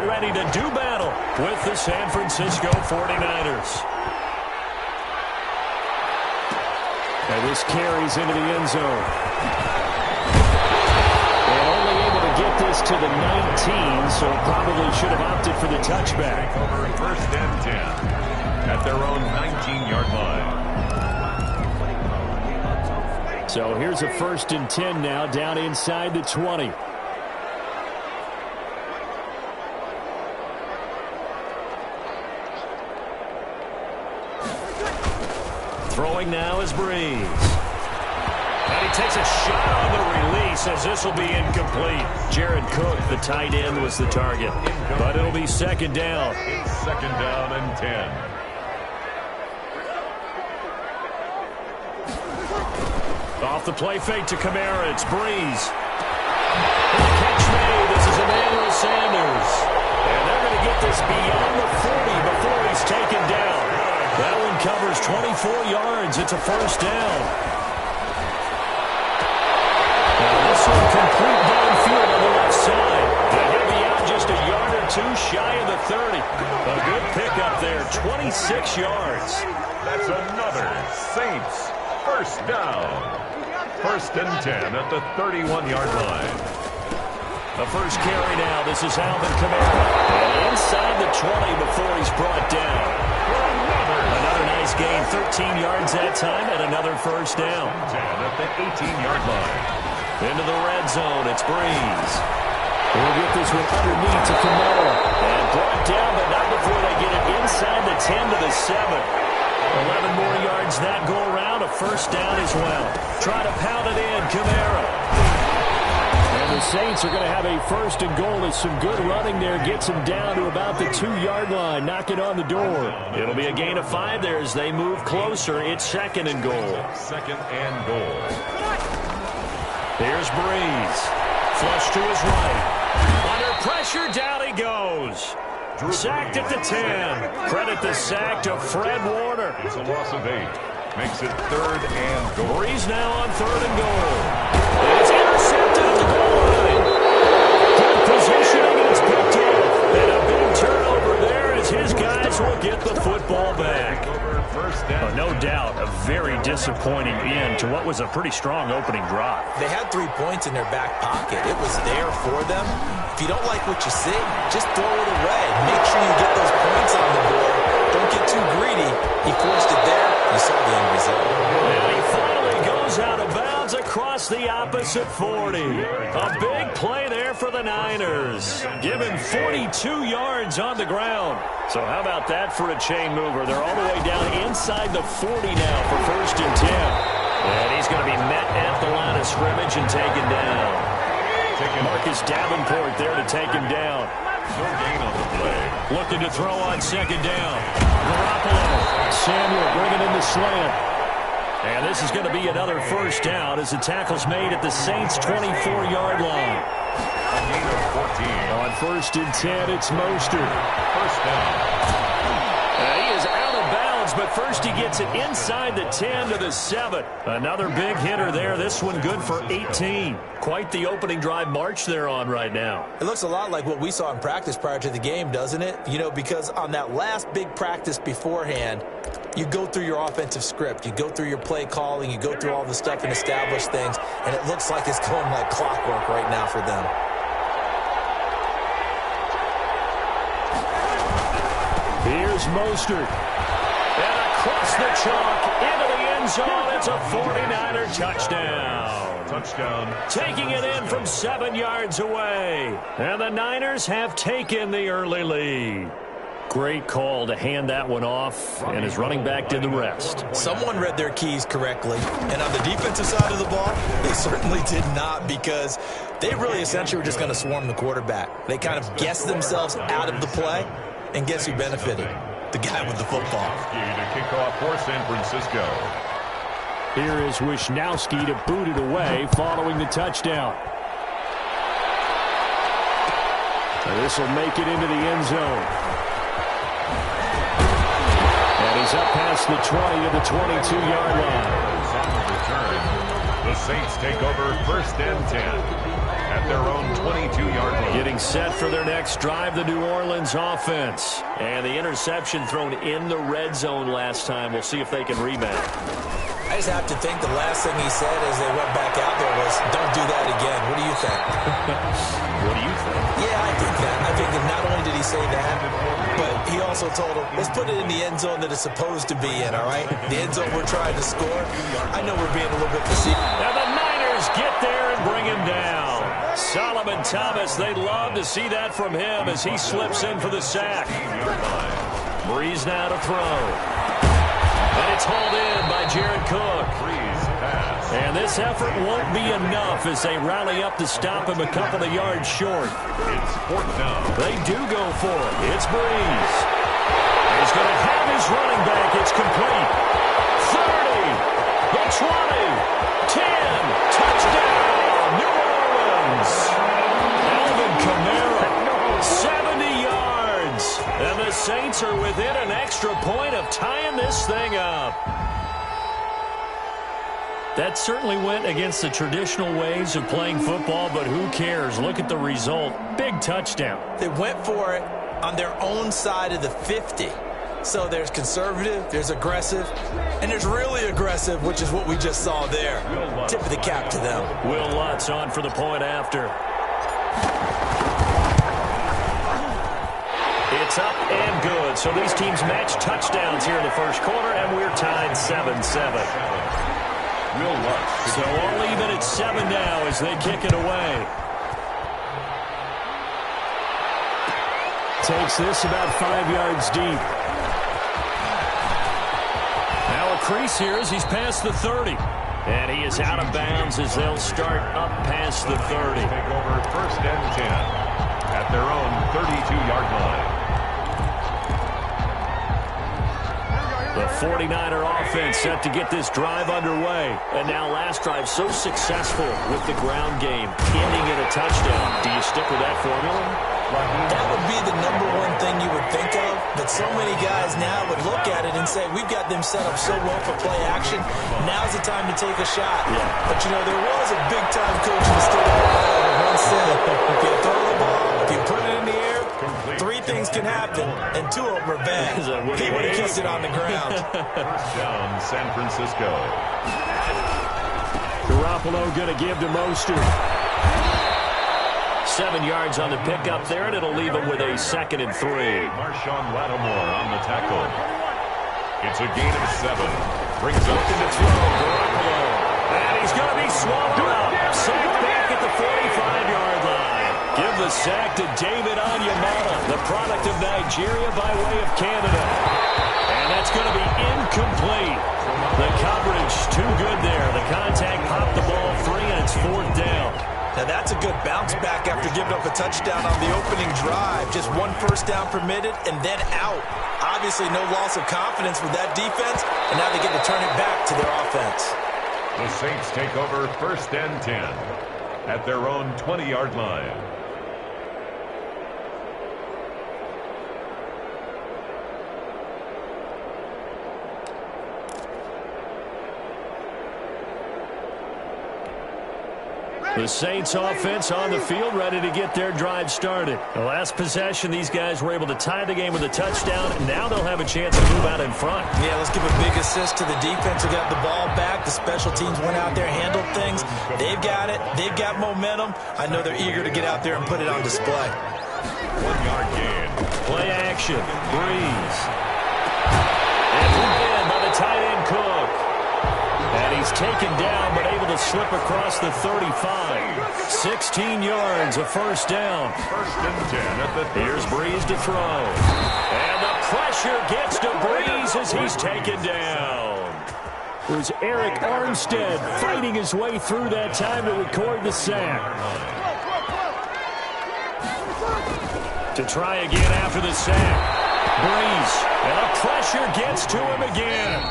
ready to do battle with the San Francisco 49ers. And this carries into the end zone. And only able to get this to the 19, so probably should have opted for the touchback. Over 1st and 10 at their own 19-yard line. So here's a 1st and 10 now, down inside the 20. Throwing now is Breeze. And he takes a shot on the release as this will be incomplete. Jared Cook, the tight end, was the target. But it'll be 2nd down. It's 2nd down and 10. Off the play fake to Kamara. It's Breeze. And the catch made. This is Emmanuel Sanders. And they're going to get this beyond the 40 before he's taken down. That one covers 24 yards. It's a 1st down. Now this one complete downfield on the left side. And he'll be out just a yard or two shy of the 30. A good pickup there, 26 yards. That's another Saints 1st down. 1st and 10 at the 31-yard line. The first carry now. This is Alvin Kamara. And inside the 20 before he's brought down. Another nice gain. 13 yards that time and another 1st down. 10 at the 18-yard line. Into the red zone. It's Breeze. We'll get this one underneath to Kamara. And brought down, but not before they get it inside the 10 to the 7. 11 more yards that go around. A 1st down as well. Try to pound it in. Kamara. And the Saints are going to have a 1st and goal as some good running there gets them down to about the 2-yard line. Knocking on the door. It'll be a gain of 5 there as they move closer. It's 2nd and goal. 2nd and goal. Here's Breeze. Flush to his right. Under pressure, down he goes. Sacked at the 10. Credit the sack to Fred Warner. It's a loss of 8. Makes it 3rd and goal. Breeze now on 3rd and goal. And it's intercepted at the goal line. Good positioning, and it's picked off. And a big turnover there as his guys will get the football back. No doubt a very disappointing end to what was a pretty strong opening drive. They had 3 points in their back pocket. It was there for them. If you don't like what you see, just throw it away. Make sure you get those points on the board. Don't get too greedy. He forced it there. You saw the end result. And he finally goes out of bounds across the opposite 40. A big play there for the Niners. Given 42 yards on the ground. So how about that for a chain mover? They're all the way down inside the 40 now for 1st and 10. And he's going to be met at the line of scrimmage and taken down. Marcus Davenport there to take him down. No gain on the play. Looking to throw on 2nd down. Garoppolo. Samuel bringing in the slant. And this is going to be another 1st down as the tackle's made at the Saints' 24-yard line. A gain of 14. On 1st and 10, it's Mostert. 1st down. He is out of bounds, but first he gets it inside the 10 to the 7. Another big hitter there. This one good for 18. Quite the opening drive march they're on right now. It looks a lot like what we saw in practice prior to the game, doesn't it? You know, because on that last big practice beforehand, you go through your offensive script. You go through your play calling. You go through all the stuff and establish things. And it looks like it's going like clockwork right now for them. Here's Mostert. And across the chalk into the end zone. It's a 49er touchdown. Touchdown. Taking it in from 7 yards away. And the Niners have taken the early lead. Great call to hand that one off, and his running back did the rest. Someone read their keys correctly, and on the defensive side of the ball, they certainly did not, because they really essentially were just going to swarm the quarterback. They kind of guessed themselves out of the play, and guess who benefited? The guy with the football. To kick off for San Francisco. Here is Wisnowski to boot it away following the touchdown. This will make it into the end zone. And he's up past the 20 to the 22-yard line. The Saints take over 1st and 10 at their own 22-yard line. Getting set for their next drive, the New Orleans offense. And the interception thrown in the red zone last time. We'll see if they can rebound. I just have to think the last thing he said as they went back out there was, don't do that again. What do you think? What do you think? Yeah, I think that. I think that not only did he say that, but he also told him, let's put it in the end zone that it's supposed to be in, all right? The end zone we're trying to score. I know we're being a little bit deceived. And the Niners get there and bring him down. Solomon Thomas, they'd love to see that from him as he slips in for the sack. Breeze now to throw. And it's hauled in by Jared Cook. And this effort won't be enough as they rally up to stop him a couple of yards short. It's fourth down. They do go for it. It's Breeze. He's going to have his running back. It's complete. 30. The 20. 10. Touchdown. New Orleans. Alvin Kamara. 70 yards. And the Saints are within an extra point of tying this thing up. That certainly went against the traditional ways of playing football, but who cares? Look at the result. Big touchdown. They went for it on their own side of the 50. So there's conservative, there's aggressive, and there's really aggressive, which is what we just saw there. Tip of the cap to them. Will Lutz on for the point after. It's up and good. So these teams match touchdowns here in the first quarter, and we're tied 7-7. So all even at 7 now as they kick it away. Takes this about 5 yards deep. Now a crease here as he's past the 30. And he is out of bounds as they'll start up past the 30. Take over first and 10 at their own 32-yard line. The 49er offense set to get this drive underway. And now last drive so successful with the ground game, ending in a touchdown. Do you stick with that formula? That would be the number one thing you would think of, but so many guys now would look at it and say, we've got them set up so well for play action. Now's the time to take a shot. Yeah. But, you know, there was a big-time coach in the state of Ohio who once said, if you throw the ball, if you put it in the air, 3 things can happen, and 2 of them are bad. He would have kicked it on the ground. First down, San Francisco. Garoppolo going to give to Mostert. 7 yards on the pickup there, and it'll leave him with a 2nd and 3. Marshawn Lattimore on the tackle. It's a gain of 7. Brings up Looking to throw, Garoppolo. And he's going to be swallowed up. Sacked back at the 45-yard line. Give the sack to David Onyemata, the product of Nigeria by way of Canada. And that's going to be incomplete. The coverage too good there. The contact popped the ball free, and it's 4th down. Now, that's a good bounce back after giving up a touchdown on the opening drive. Just 1 first down permitted and then out. Obviously, no loss of confidence with that defense, and now they get to turn it back to their offense. the Saints take over first and 10 at their own 20-yard line. The Saints offense on the field, ready to get their drive started. The last possession, these guys were able to tie the game with a touchdown, and now they'll have a chance to move out in front. Yeah, let's give a big assist to the defense who got the ball back. The special teams went out there, handled things. They've got it. They've got momentum. I know they're eager to get out there and put it on display. 1-yard gain. Play action. Breeze. And put in by the tight end Cook. And he's taken down, but able to slip across the 35. 16 yards, a first down. First and 10 at the 30. Here's Breeze to throw. And the pressure gets to Breeze as he's taken down. It was Eric Armstead fighting his way through that time to record the sack. To try again after the sack. Breeze, and the pressure gets to him again.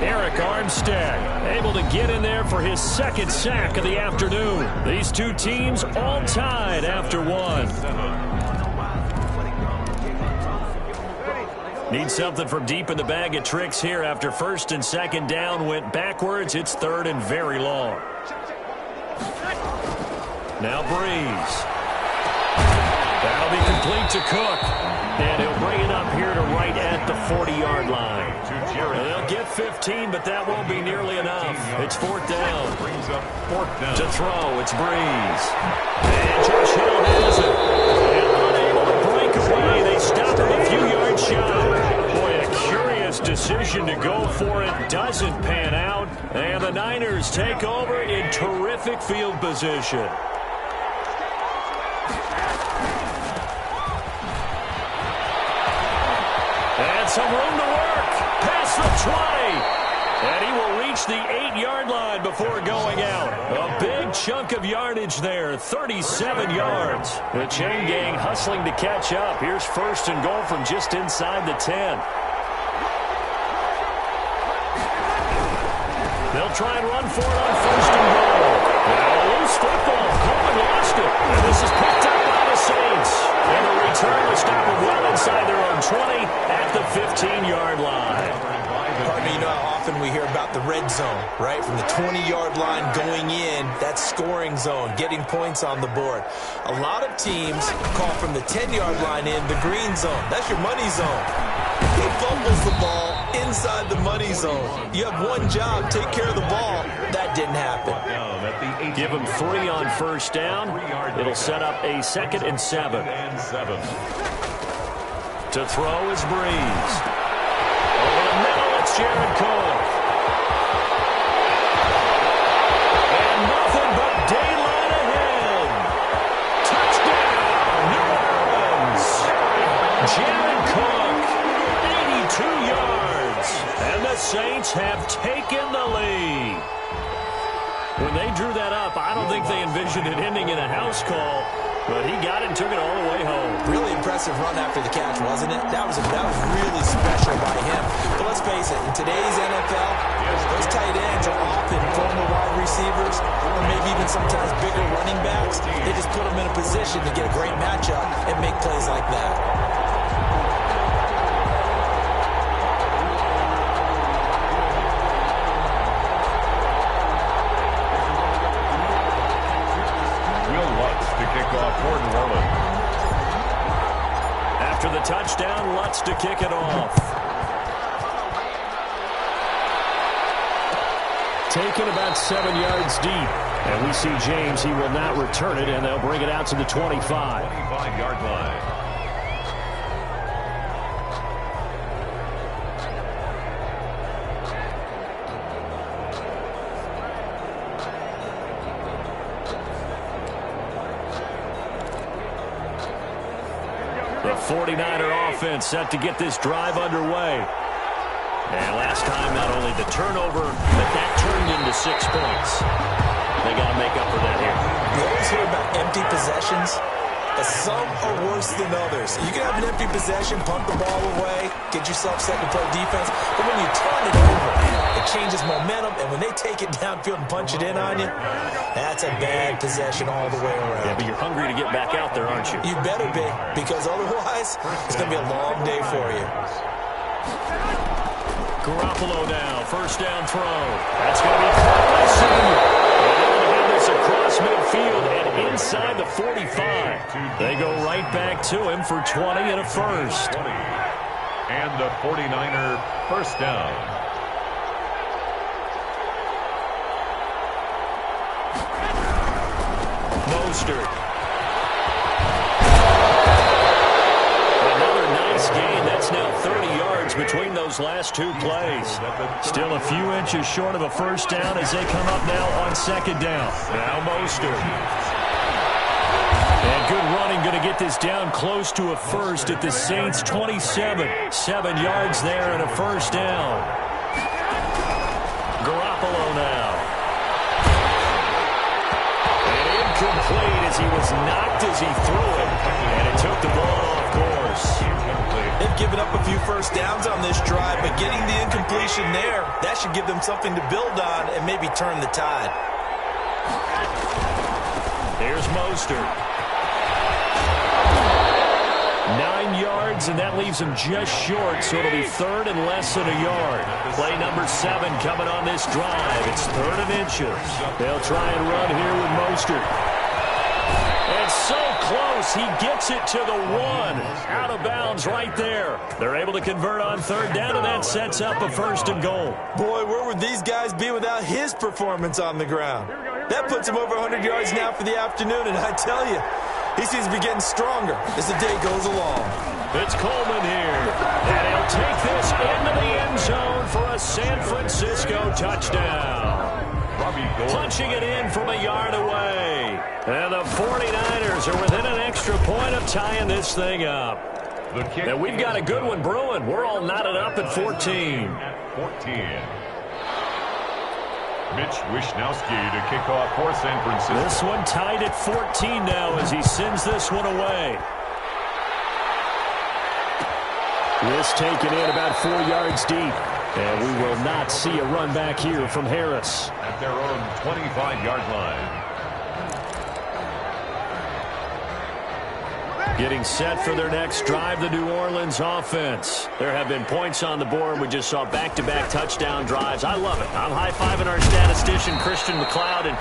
Eric Armstead able to get in there for his second sack of the afternoon. These two teams all tied after one. Need something from deep in the bag of tricks here after first and second down went backwards. It's third and very long. Now Breeze. That'll be complete to Cook. And he'll bring it up here to right at the 40-yard line. They'll get 15, but that won't be nearly enough. It's fourth down. To throw, it's Breeze. And Josh Hill has it. And unable to break away. They stop him a few yards shy. Boy, a curious decision to go for it. Doesn't pan out. And the Niners take over in terrific field position. And some room to work. Past the 20. And he will reach the 8-yard line before going out. A big chunk of yardage there, 37 yards. The chain gang hustling to catch up. Here's first and goal from just inside the 10. They'll try and run for it on first and goal. Now a loose football. Coleman lost it. And this is picked up by the Saints. And the return will stop them well inside their own 20 at the 15-yard line. Partner, you know how often we hear about the red zone, right? From the 20-yard line going in, that's scoring zone, getting points on the board. A lot of teams call from the 10-yard line in the green zone. That's your money zone. He fumbles the ball inside the money zone. You have one job, take care of the ball. That didn't happen. Give him 3 on first down. It'll set up a 2nd and 7. To throw is Breeze. Over the middle, it's Jared Cook. And nothing but daylight ahead. Touchdown, New Orleans. Jared Cook, 82 yards. And the Saints have taken the lead. When they drew that up, I don't think they envisioned it ending in a house call, but he got it and took it all the way home. Really impressive run after the catch, wasn't it? That was really special by him. But let's face it, in today's NFL, those tight ends are often former wide receivers or maybe even sometimes bigger running backs. They just put them in a position to get a great matchup and make plays like that. After the touchdown, Lutz to kick it off. Taken about 7 yards deep. And we see James, he will not return it, and they'll bring it out to the 25. 25-yard line. The 49er offense set to get this drive underway. And last time, not only the turnover, but that turned into 6 points. They got to make up for that here. You always hear about empty possessions, but some are worse than others. You can have an empty possession, punt the ball away, get yourself set to play defense, but when you turn it over, it changes momentum, and when they take it downfield and punch it in on you, that's a bad possession all the way around. Yeah, but you're hungry to get back out there, aren't you? You better be, because otherwise, it's going to be a long day for you. Garoppolo now, first down throw. That's going to be caught by Senior. And they're going to have this across midfield and inside the 45. They go right back to him for 20 and a first. And the 49er first down. Mostert. Another nice gain. That's now 30 yards between those last 2 plays. Still a few inches short of a first down as they come up now on second down. Now Mostert. And good running, going to get this down close to a first at the Saints' 27. 7 yards there and a first down. Garoppolo now. Complete as he was knocked as he threw it, and it took the ball off course. They've given up a few first downs on this drive, but getting the incompletion there, that should give them something to build on and maybe turn the tide. Here's Mostert. 9 yards, and that leaves him just short, so it'll be third and less than a yard. Play number 7 coming on this drive. It's 3rd and inches. They'll try and run here with Mostert. It's so close. He gets it to the 1. Out of bounds right there. They're able to convert on third down, and that sets up a 1st and goal. Boy, where would these guys be without his performance on the ground? That puts him over 100 yards now for the afternoon, and I tell you, he seems to be getting stronger as the day goes along. It's Coleman here, and he'll take this into the end zone for a San Francisco touchdown. Punching it in from a yard away. And the 49ers are within an extra point of tying this thing up. And we've got a good one brewing. We're all knotted up at 14. Mitch Wishnowski to kick off for San Francisco. This one tied at 14 now as he sends this one away. This taken in about 4 yards deep. And we will not see a run back here from Harris. At their own 25-yard line. Getting set for their next drive, the New Orleans offense. There have been points on the board. We just saw back-to-back touchdown drives. I love it. I'm high-fiving our statistician, Christian McLeod, and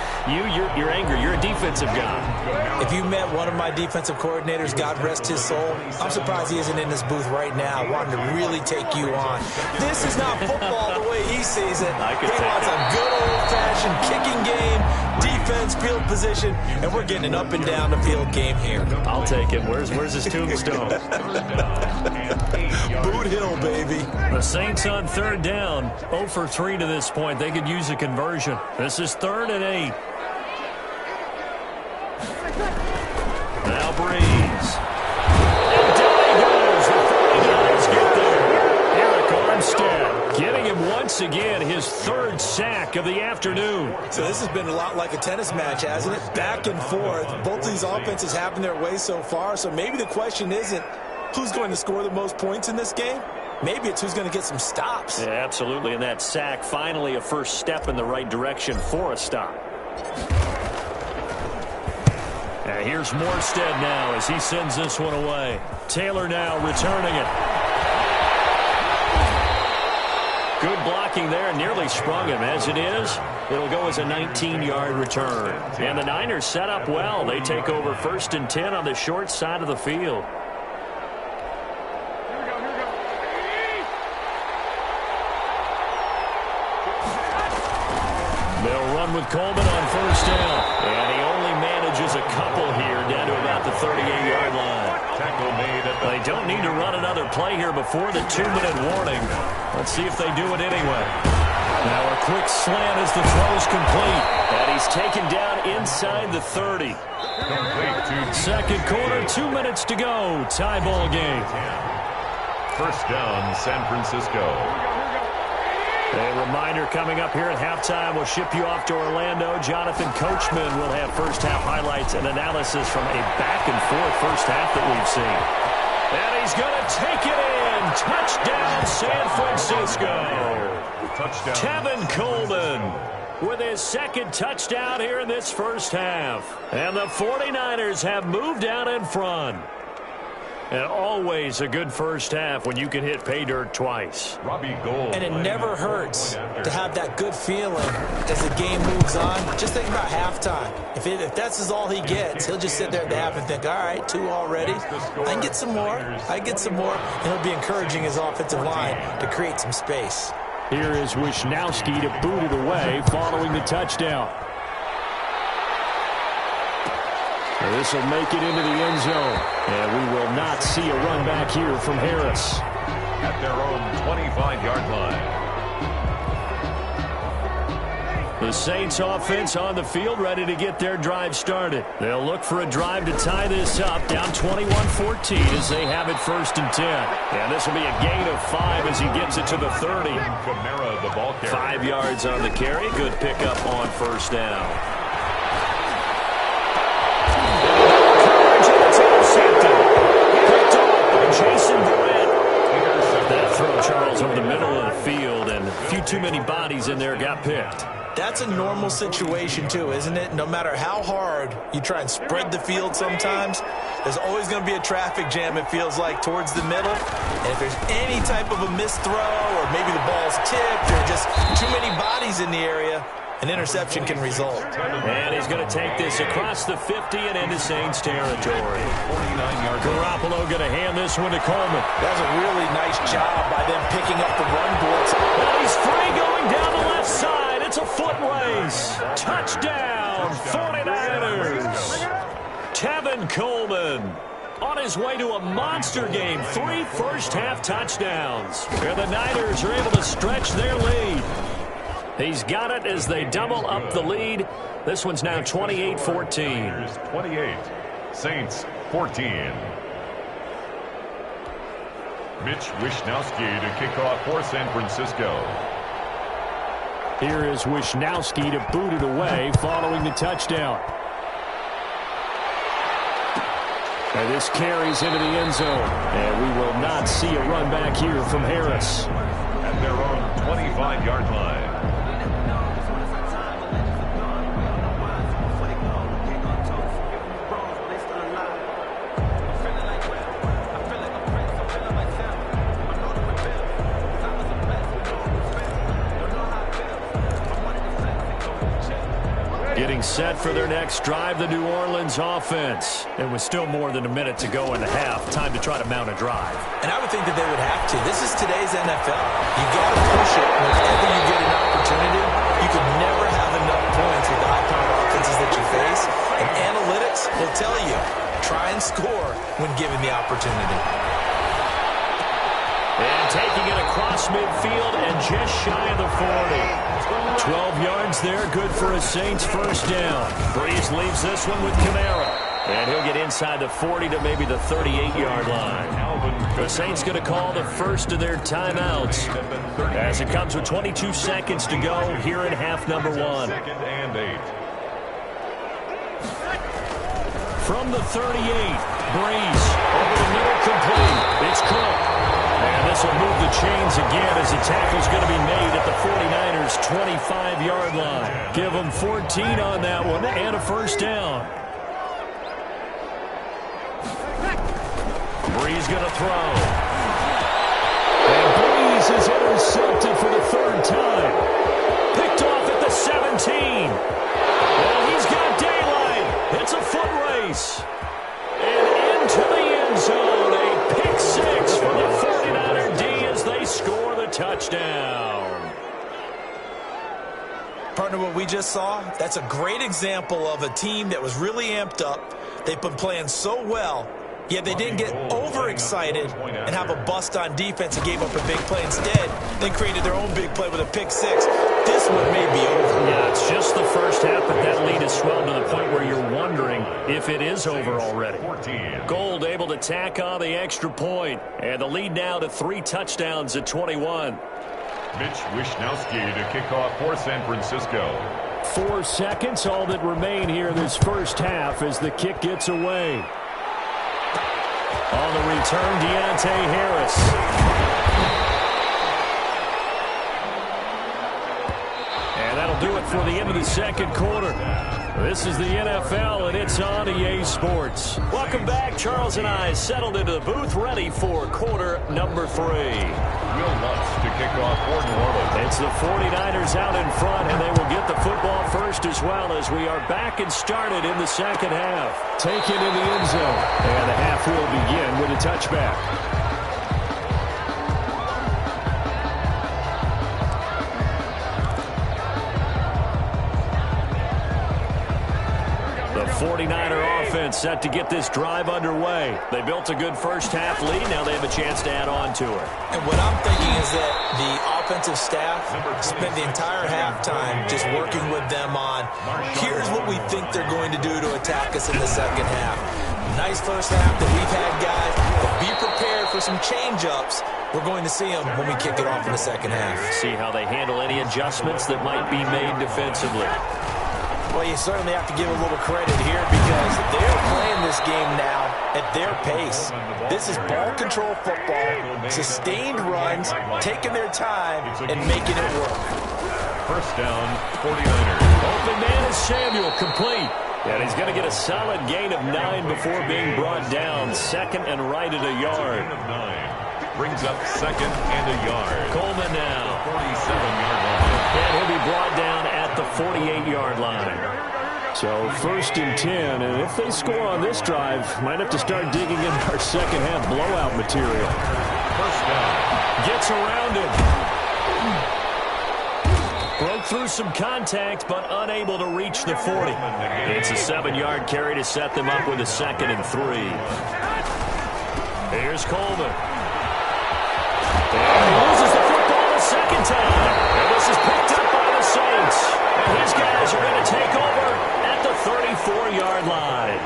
you're angry. You're a defensive guy. If you met one of my defensive coordinators, God rest his soul, I'm surprised he isn't in this booth right now wanting to really take you on. This is not football the way he sees it. He wants a good old-fashioned kicking game, defense, field position, and we're getting an up-and-down the field game here. I'll take it. Where's his tombstone? Boot Hill, baby. The Saints on third down, 0 for 3 to this point. They could use a conversion. This is 3rd and 8. Now Breeze. And down he goes. The 49ers get there. Eric Armstead getting him once again his 3rd sack of the afternoon. So this has been a lot like a tennis match, hasn't it? Back and forth. Both of these offenses having their way so far. So maybe the question isn't who's going to score the most points in this game. Maybe it's who's going to get some stops. Yeah, absolutely. And that sack, finally a first step in the right direction for a stop. And here's Morstead now as he sends this one away. Taylor now returning it. Good blocking there, nearly sprung him. As it is, it'll go as a 19-yard return. And the Niners set up well. They take over 1st and 10 on the short side of the field. They'll run with Coleman on 1st down. And he only manages a couple here down to about the 38-yard line. Tackle made at They don't need to run another play here before the 2-minute warning. Let's see if they do it anyway. Now a quick slant as the throw's complete. And he's taken down inside the 30. Second quarter, 2 minutes to go. Tie ball game. 1st down, San Francisco. A reminder coming up here at halftime. We'll ship you off to Orlando. Jonathan Coachman will have first half highlights and analysis from a back-and-forth first half that we've seen. And he's going to take it in. Touchdown, San Francisco. Touchdown. Tevin Coleman with his 2nd touchdown here in this first half. And the 49ers have moved out in front. And always a good first half when you can hit pay dirt twice. And it never hurts to have that good feeling as the game moves on. Just think about halftime. If that's all he gets, he'll just sit there at the half and think, all right, 2 already. I can get some more. I get some more. And he'll be encouraging his offensive line to create some space. Here is Wishnowski to boot it away following the touchdown. This will make it into the end zone. And we will not see a run back here from Harris. At their own 25-yard line. The Saints offense on the field ready to get their drive started. They'll look for a drive to tie this up, down 21-14 as they have it 1st and 10. And this will be a gain of 5 as he gets it to the 30. Kamara, the ball carrier. 5 yards on the carry. Good pickup on 1st down. Jason Verrett. That throw, Charles, over the middle of the field, and a few too many bodies in there got picked. That's a normal situation, too, isn't it? No matter how hard you try and spread the field sometimes, there's always going to be a traffic jam, it feels like, towards the middle. And if there's any type of a missed throw or maybe the ball's tipped or just too many bodies in the area, an interception can result. And he's going to take this across the 50 and into Saints territory. Garoppolo going to hand this one to Coleman. That was a really nice job by them picking up the run blitz. And he's free going down the left side. It's a foot race. Touchdown, 49ers. Tevin Coleman on his way to a monster game. 3 first-half touchdowns. And the Niners are able to stretch their lead. He's got it as they double up the lead. This one's now 28-14. 28, Saints 14. Mitch Wishnowsky to kick off for San Francisco. Here is Wishnowsky to boot it away following the touchdown. And this carries into the end zone. And we will not see a run back here from Harris. At their own 25-yard line. Getting set for their next drive, the New Orleans offense. It was still more than a minute to go in the half. Time to try to mount a drive. And I would think that they would have to. This is today's NFL. You got to push it whenever you get an opportunity. You can never have enough points with the high-powered offenses that you face. And analytics will tell you, try and score when given the opportunity. And taking it across midfield and just shy of the 40. 12 yards there, good for a Saints first down. Breeze leaves this one with Kamara. And he'll get inside the 40 to maybe the 38-yard line. The Saints going to call the first of their timeouts as it comes with 22 seconds to go here in half number 1. Second and 8. From the 38, Breeze over the middle, complete. It's Cook. And this will move the chains again as the tackle's going to be made at the 49ers' 25-yard line. Give them 14 on that one and a first down. Breeze going to throw. And Breeze is intercepted for the 3rd time. Picked off at the 17. And he's got daylight. It's a foot race. And into the end zone. A pick 6 for the 49er D as they score the touchdown. Partner, what we just saw, that's a great example of a team that was really amped up. They've been playing so well, yet they didn't get overexcited and have a bust on defense and gave up a big play instead. They created their own big play with a pick 6. This one may be over. Yeah, it's just the first half, but that lead has swelled to the point where you're wondering if it is over already. Gold able to tack on the extra point, and the lead now to 3 touchdowns at 21. Mitch Wishnowsky to kick off for San Francisco. 4 seconds, all that remain here in this first half as the kick gets away. On the return, Deontay Harris. And that'll do it for the end of the second quarter. This is the NFL, and it's on EA Sports. Welcome back. Charles and I settled into the booth, ready for quarter number 3. Will Lutz to kick off for New Orleans. It's the 49ers out in front, and they will get the football first as well as we are back and started in the second half. Taken in the end zone, and the half will begin with a touchback. The 49er offense set to get this drive underway. They built a good first half lead. Now they have a chance to add on to it. And what I'm thinking is that the offensive staff spent the entire halftime just working with them on, here's what we think they're going to do to attack us in the second half. Nice first half that we've had, guys, but be prepared for some change-ups. We're going to see them when we kick it off in the second half. See how they handle any adjustments that might be made defensively. Well, you certainly have to give a little credit here because they're playing this game now at their pace. This is ball control football, sustained runs, taking their time, and making it work. First down, 49ers. Open man is Samuel, complete. And he's going to get a solid gain of 9 before being brought down. Second and right at a yard. Gain of 9. Brings up second and a yard. Coleman now. 47-yard line. And he'll be brought down at the 48-yard line. So 1st and 10, and if they score on this drive, might have to start digging in our second-half blowout material. First down. Gets around it. Broke through some contact, but unable to reach the 40. It's a 7-yard carry to set them up with a 2nd and 3. Here's Coleman. And he loses the football a second time. And this is picked up by the Saints. And his guys are going to take over at the 34-yard line.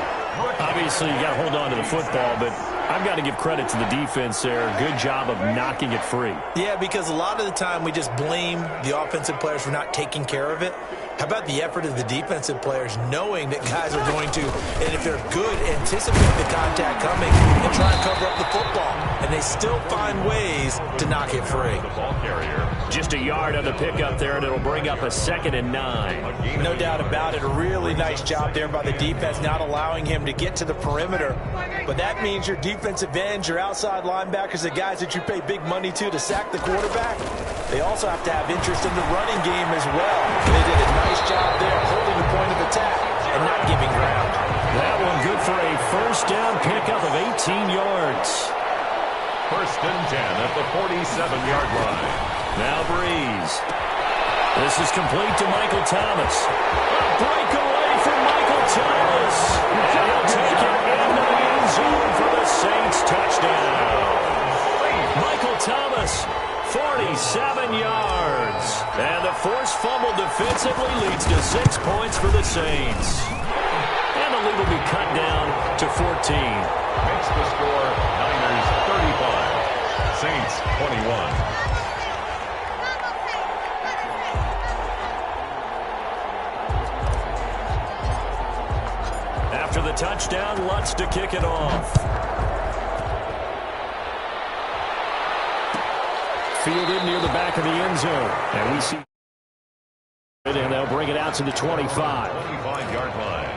Obviously, you got to hold on to the football, but I've got to give credit to the defense there. Good job of knocking it free. Yeah, because a lot of the time we just blame the offensive players for not taking care of it. How about the effort of the defensive players knowing that guys are going to, and if they're good, anticipate the contact coming and try and cover up the football. And they still find ways to knock it free. The ball carrier. Just a yard on the pickup there, and it'll bring up a 2nd and 9. No doubt about it. A really nice job there by the defense, not allowing him to get to the perimeter. But that means your defensive ends, your outside linebackers, the guys that you pay big money to sack the quarterback, they also have to have interest in the running game as well. They did a nice job there holding the point of attack and not giving ground. That one good for a 1st down pickup of 18 yards. 1st and 10 at the 47-yard line. Now Breeze. This is complete to Michael Thomas. A breakaway from Michael Thomas. And he'll take it into the end zone for the Saints touchdown. Michael Thomas, 47 yards. And the forced fumble defensively leads to 6 points for the Saints. And the lead will be cut down to 14. Makes the score Niners 35, Saints 21. After the touchdown, Lutz to kick it off. Fielded near the back of the end zone. And we see it, and they'll bring it out to the 25. 25-yard line.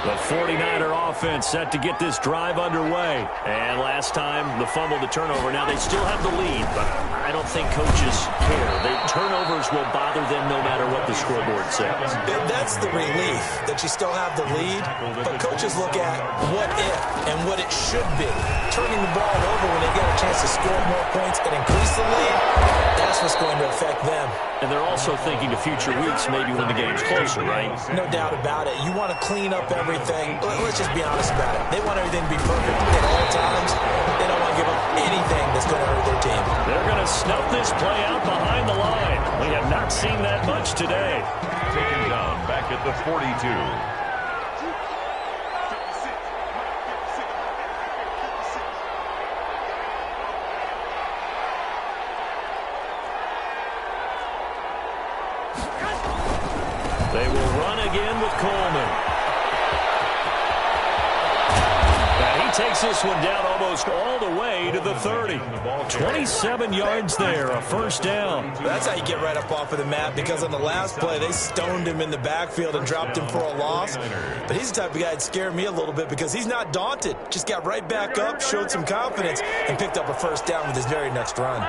The 49er offense set to get this drive underway. And last time, the fumble to turnover. Now, they still have the lead, but I don't think coaches care. The turnovers will bother them no matter what the scoreboard says. That's the relief, that you still have the lead. But coaches look at what if and what it should be. Turning the ball over when they get a chance to score more points and increase the lead, that's what's going to affect them. And they're also thinking to future weeks, maybe when the game's closer, right? No doubt about it. You want to clean up everything. Let's just be honest about it. They want everything to be perfect at all times. They don't want to give up anything that's going to hurt their team. They're going to snuff this play out behind the line. We have not seen that much today. Taken down back at the 42. They will run again with Coleman. Now he takes this one down almost all the way to the 30. 27 yards there, a 1st down. That's how you get right up off of the mat, because on the last play, they stoned him in the backfield and dropped him for a loss. But he's the type of guy that scared me a little bit because he's not daunted. Just got right back up, showed some confidence, and picked up a 1st down with his very next run.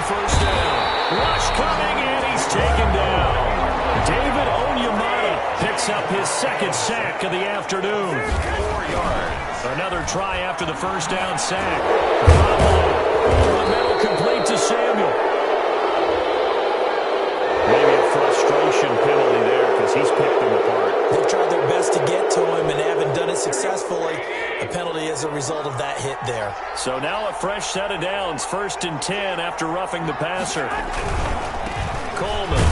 First down. Rush coming, and he's taken down. David Onyemata picks up his 2nd sack of the afternoon. 4 yards. Another try after the 1st down sack. Over the middle, complete to Samuel. Maybe a frustration penalty there because he's picked them apart. They've tried their best to get to him and haven't done it successfully. A penalty as a result of that hit there. So now a fresh set of downs. 1st and 10 after roughing the passer. Coleman.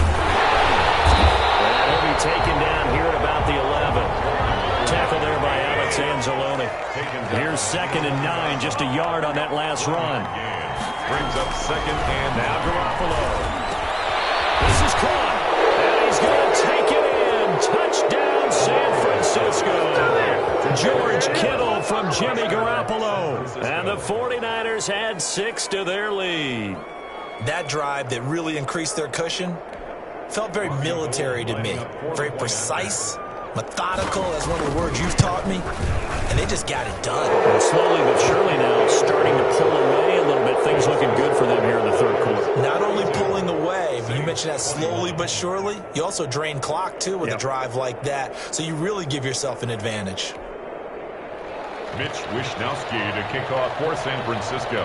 And he'll be taken down here at about the 11. Tackle there by Alex Anzalone. Here's 2nd and 9, just a yard on that last run. Brings up 2nd and now Garoppolo. This is caught. And he's going to take it in. Touchdown, San Francisco. George Kittle from Jimmy Garoppolo. And the 49ers add 6 to their lead. That drive that really increased their cushion felt very military to me. Very precise, Methodical, that's one of the words you've taught me. And they just got it done. And slowly but surely now starting to pull away a little bit. Things looking good for them here in the third quarter. Not only pulling away, but you mentioned that slowly but surely. You also drain clock, too, with a drive like that. So you really give yourself an advantage. Mitch Wishnowsky to kick off for San Francisco.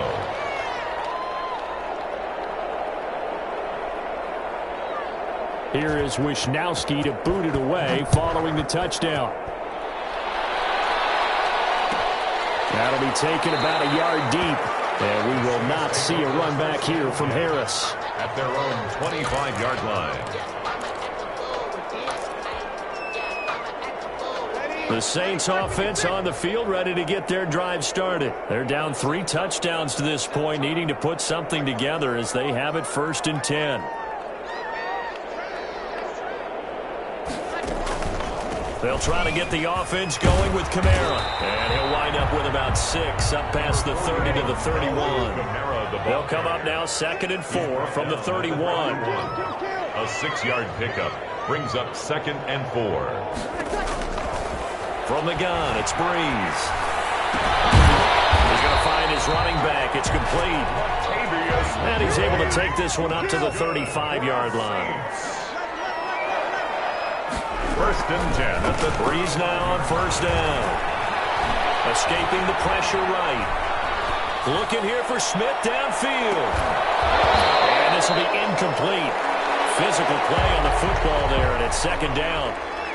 Here is Wishnowsky to boot it away following the touchdown. That'll be taken about a yard deep, and we will not see a run back here from Harris. At their own 25-yard line. The Saints offense on the field ready to get their drive started. They're down 3 touchdowns to this point, needing to put something together as they have it 1st and 10. They'll try to get the offense going with Kamara. And he'll wind up with about 6 up past the 30 to the 31. They'll come up now 2nd and 4 from the 31. A 6-yard pickup brings up 2nd and 4. From the gun, it's Breeze. He's going to find his running back. It's complete. And he's able to take this one up to the 35-yard line. 1st and 10 at the Breeze now on 1st down. Escaping the pressure right. Looking here for Smith downfield. And this will be incomplete. Physical play on the football there, and it's 2nd down.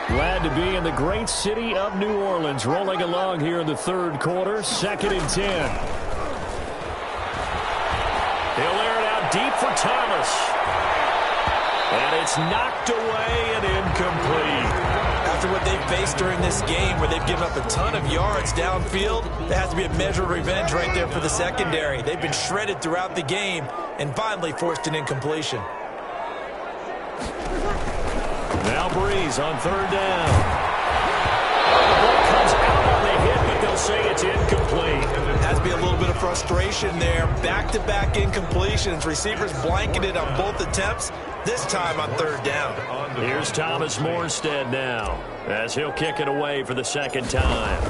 Glad to be in the great city of New Orleans, rolling along here in the 3rd quarter, 2nd and 10. He'll air it out deep for Thomas. And it's knocked away and incomplete. After what they've faced during this game, where they've given up a ton of yards downfield, there has to be a measure of revenge right there for the secondary. They've been shredded throughout the game and finally forced an incompletion. Now Breeze on 3rd down. The ball comes out on the hit, but they'll say it's incomplete. Has to be a little bit of frustration there. Back-to-back incompletions. Receivers blanketed on both attempts, this time on 3rd down. Here's Thomas Morstead now, as he'll kick it away for the 2nd time.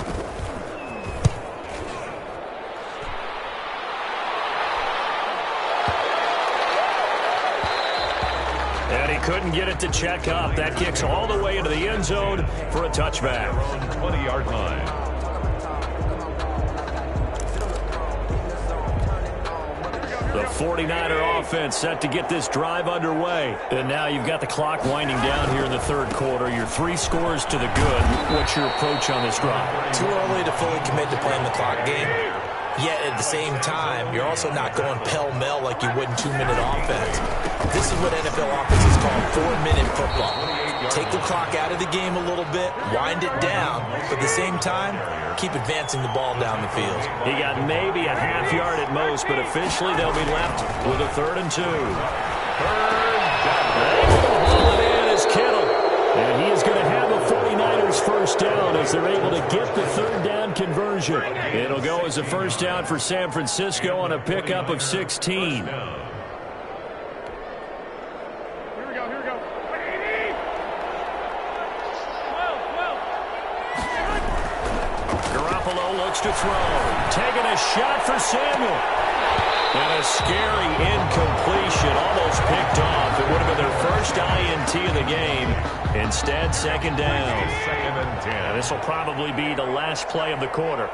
And he couldn't get it to check up. That kicks all the way into the end zone for a touchback. 20-yard line. The 49er offense set to get this drive underway. And now you've got the clock winding down here in the 3rd quarter. Your 3 scores to the good. What's your approach on this drive? Too early to fully commit to playing the clock game. Yet at the same time, you're also not going pell-mell like you would in 2-minute offense. This is what NFL offenses call 4-minute football. Take the clock out of the game a little bit, wind it down, but at the same time, keep advancing the ball down the field. He got maybe a half yard at most, but officially they'll be left with a 3rd and 2. Able to haul it in is Kittle. And he is going to have a 49ers 1st down as they're able to get the 3rd down conversion. It'll go as a 1st down for San Francisco on a pickup of 16. To throw. Taking a shot for Samuel. And a scary incompletion. Almost picked off. It would have been their first INT of the game. Instead, 2nd down. 2nd and 10. And this will probably be the last play of the quarter.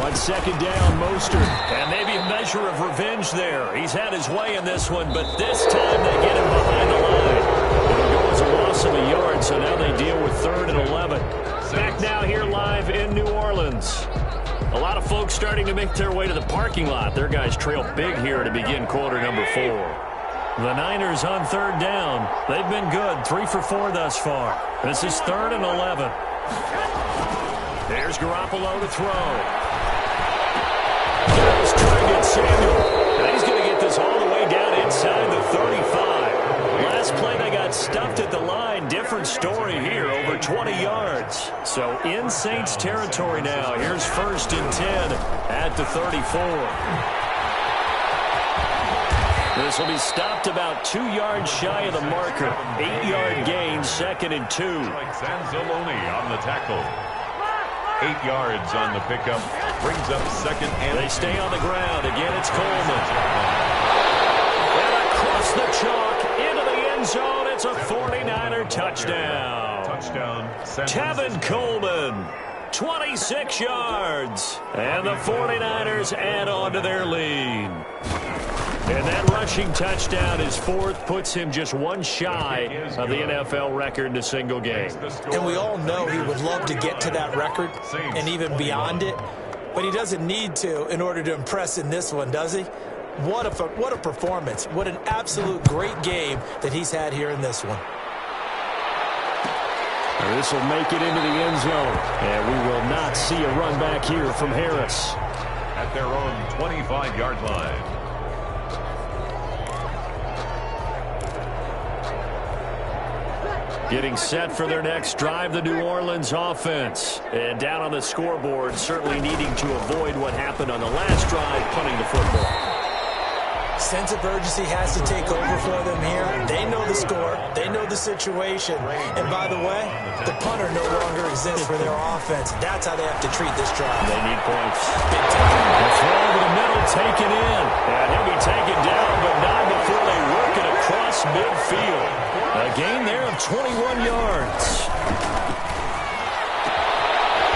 On 2nd down, Mostert. And maybe a measure of revenge there. He's had his way in this one, but this time they get him behind the line. It'll go as a loss of a yard, so now they deal with 3rd and 11. Back now here live in New Orleans. A lot of folks starting to make their way to the parking lot. Their guys trail big here to begin quarter number 4. The Niners on 3rd down. They've been good, 3 for 4 thus far. This is 3rd and 11. There's Garoppolo to throw. He's trying to get Samuel. And he's going to get this all the way down inside the 35. Last play they got stuffed at the line. Different story here, over 20 yards. So in Saints territory now. Here's 1st and 10 at the 34. This will be stopped about 2 yards shy of the marker. 8-yard gain, 2nd and 2. Anzalone on the tackle. 8 yards on the pickup. Brings up 2nd and they stay on the ground. Again, it's Coleman. And across the chalk into the end zone. It's a 49er touchdown. Touchdown. Tevin Coleman. 26 yards. And the 49ers add on to their lead. And that rushing touchdown is 4th, puts him just 1 shy of the NFL record in a single game. And we all know he would love to get to that record and even beyond it, but he doesn't need to in order to impress in this one, does he? What a performance. What an absolute great game that he's had here in this one. This will make it into the end zone, and we will not see a run back here from Harris. At their own 25-yard line. Getting set for their next drive, the New Orleans offense. And down on the scoreboard, certainly needing to avoid what happened on the last drive, punting the football. Sense of urgency has to take over for them here. They know the score. They know the situation. And by the way, the punter no longer exists for their offense. That's how they have to treat this drive. They need points. Big time. The throw over the middle, taken in. And he'll be taken down, but not before they work it across midfield. A gain there of 21 yards.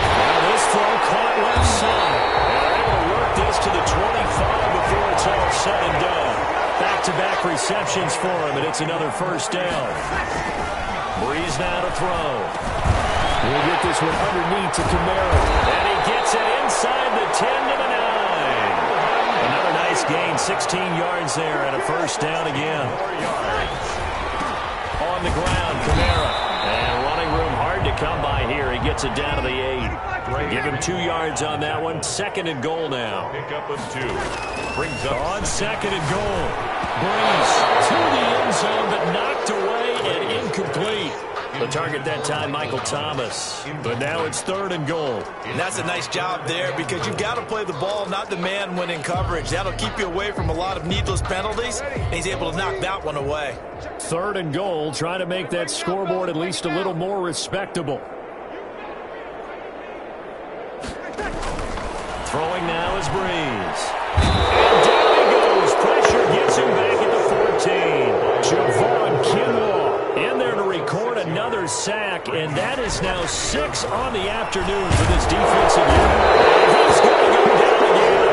Now this throw caught left side. And they're able to work this to the 25 before it's all said and done. Back-to-back receptions for him, and it's another first down. Breeze now to throw. We'll get this one underneath to Kamara. And he gets it inside the 10 to the 9. Another nice gain, 16 yards there, and a first down again. On the ground, Kamara. And running room hard to come by here. He gets it down to the 8. Give him 2 yards on that one. 2nd and goal now. Pickup of 2. Brings up on 2nd and goal. Breeze to the end zone, but knocked away and incomplete. The target that time, Michael Thomas. But now it's 3rd and goal. And that's a nice job there because you've got to play the ball, not the man when in coverage. That'll keep you away from a lot of needless penalties, and he's able to knock that one away. 3rd and goal, trying to make that scoreboard at least a little more respectable. Throwing now is Breeze. And down he goes. Pressure gets him back at the 14. Javon Kinlaw in there to record another sack, and that is now 6 on the afternoon for this defensive unit. And he's going to go down again.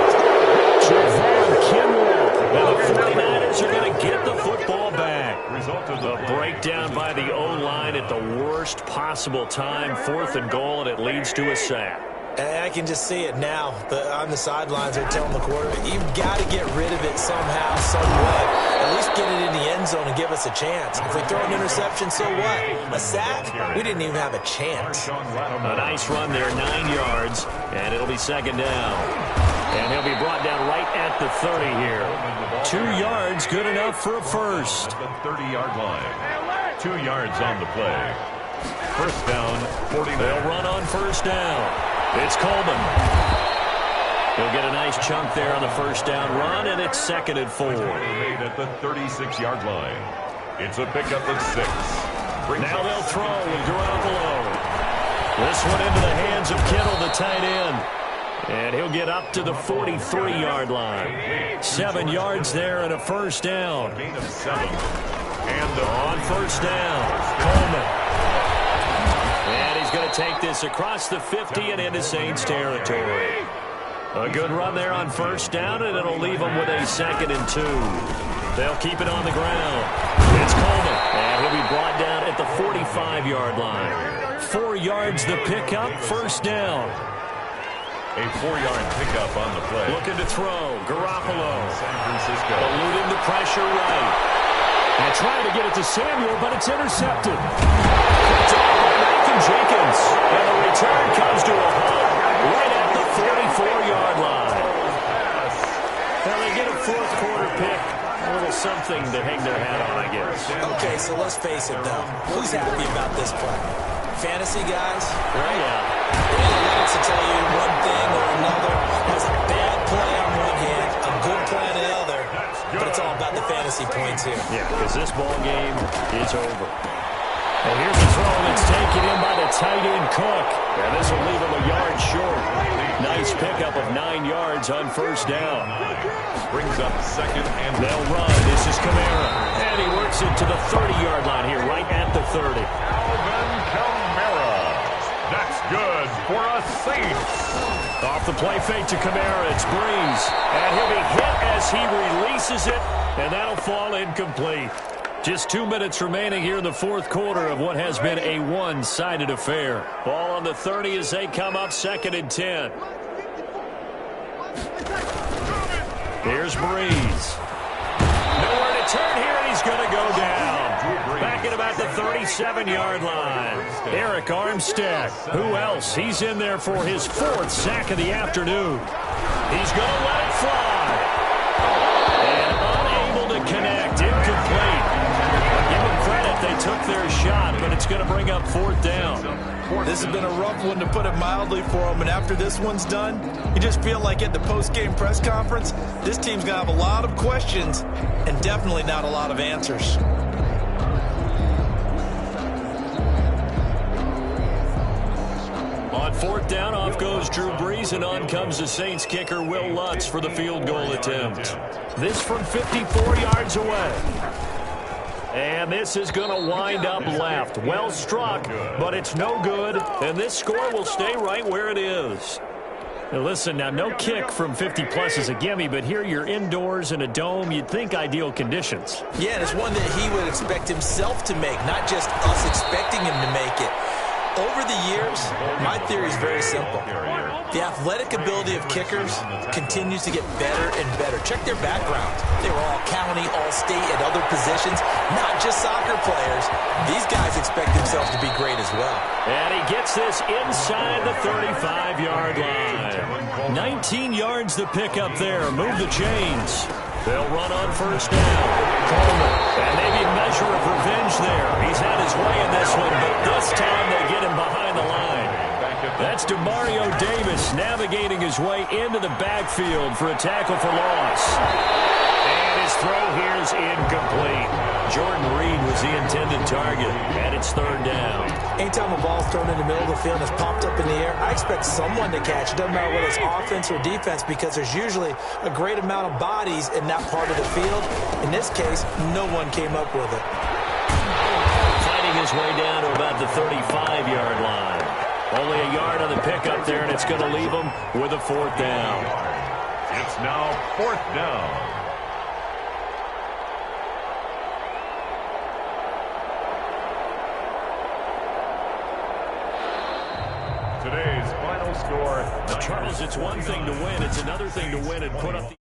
Javon Kinlaw. And the 49ers are going to get the football back. A breakdown by the O-line at the worst possible time. 4th and goal, and it leads to a sack. I can just see it now. On the sidelines, they're telling the quarterback, you've got to get rid of it somehow, some way. At least get it in the end zone and give us a chance. If we throw an interception, so what? A sack? We didn't even have a chance. A nice run there, 9 yards, and it'll be 2nd down. And he'll be brought down right at the 30 here. 2 yards, good enough for a first. The 30-yard line. 2 yards on the play. First down, 49. They'll run on first down. It's Coleman. He'll get a nice chunk there on the first down run, and it's 2nd and 4. Made at the 36-yard line. It's a pickup of 6. Now they'll throw with Garoppolo. This one into the hands of Kittle, the tight end. And he'll get up to the 43-yard line. 7 yards there and a first down. Gain of 7. And on first down, Coleman. And he's going to take this across the 50 and into Saints territory. A good run there on first down, and it'll leave them with a 2nd and 2. They'll keep it on the ground. It's Coleman, and he'll be brought down at the 45-yard line. 4 yards the pickup, first down. a 4-yard pickup on the play. Looking to throw, Garoppolo. San Francisco. Eluding the pressure right. And trying to get it to Samuel, but it's intercepted. Picked off by Malcolm Jenkins. And the return comes to a halt right at the 44-yard line. Now they get a fourth quarter pick. A little something to hang their hat on, I guess. Okay, so let's face it, though. Who's happy about this play? Fantasy guys? Right? Yeah. Analytics will tell you one thing or another. There's a bad play on one hand, a good play on the other. But if It's all about the fantasy points here. Yeah, because this ball game is over. And here's the throw that's taken in by the tight end Cook. And this will leave him a yard short. Nice pickup of 9 yards on first down. Brings up second and they'll run. This is Kamara. And he works it to the 30-yard line here, right at the 30. Alvin Kamara. That's good for a Saints. Off the play fake to Kamara. It's Breeze. And he'll be hit as he releases it. And that'll fall incomplete. Just 2 minutes remaining here in the fourth quarter of what has been a one-sided affair. Ball on the 30 as they come up, 2nd and 10. Here's Breeze. Nowhere to turn here, and he's going to go down. Back at about the 37-yard line. Eric Armstead. Who else? He's in there for his 4th sack of the afternoon. He's going to let it fly. And unable to connect. Incomplete. Give them credit. They took their shot, but it's going to bring up 4th down. This has been a rough one, to put it mildly, for them. And after this one's done, you just feel like at the post-game press conference, this team's going to have a lot of questions and definitely not a lot of answers. On 4th down, off goes Drew Brees, and on comes the Saints kicker, Will Lutz, for the field goal attempt. This from 54 yards away. And this is going to wind up left. Well struck, but it's no good. And this score will stay right where it is. Now listen, now no kick from 50-plus is a gimme, but here you're indoors in a dome. You'd think ideal conditions. Yeah, and it's one that he would expect himself to make, not just us expecting him to make it. Over the years, my theory is very simple. The athletic ability of kickers continues to get better and better. Check their backgrounds. They were all county, all state, at other positions, not just soccer players. These guys expect themselves to be great as well. And he gets this inside the 35-yard line. 19 yards to pick up there. Move the chains. They'll run on first down. Coleman. And maybe a measure of revenge there. He's had his way in this one, but this time they get him behind the line. That's DeMario Davis navigating his way into the backfield for a tackle for loss. And his throw here is incomplete. Jordan Reed was the intended target, and it's 3rd down. Anytime a ball's thrown in the middle of the field and it's popped up in the air, I expect someone to catch it. Doesn't matter whether it's offense or defense, because there's usually a great amount of bodies in that part of the field. In this case, no one came up with it. Fighting his way down to about the 35-yard line. Only a yard on the pickup there, and it's going to leave him with a 4th down. It's now 4th down. Today's final score. Charles, it's one thing to win. It's another thing to win and put up the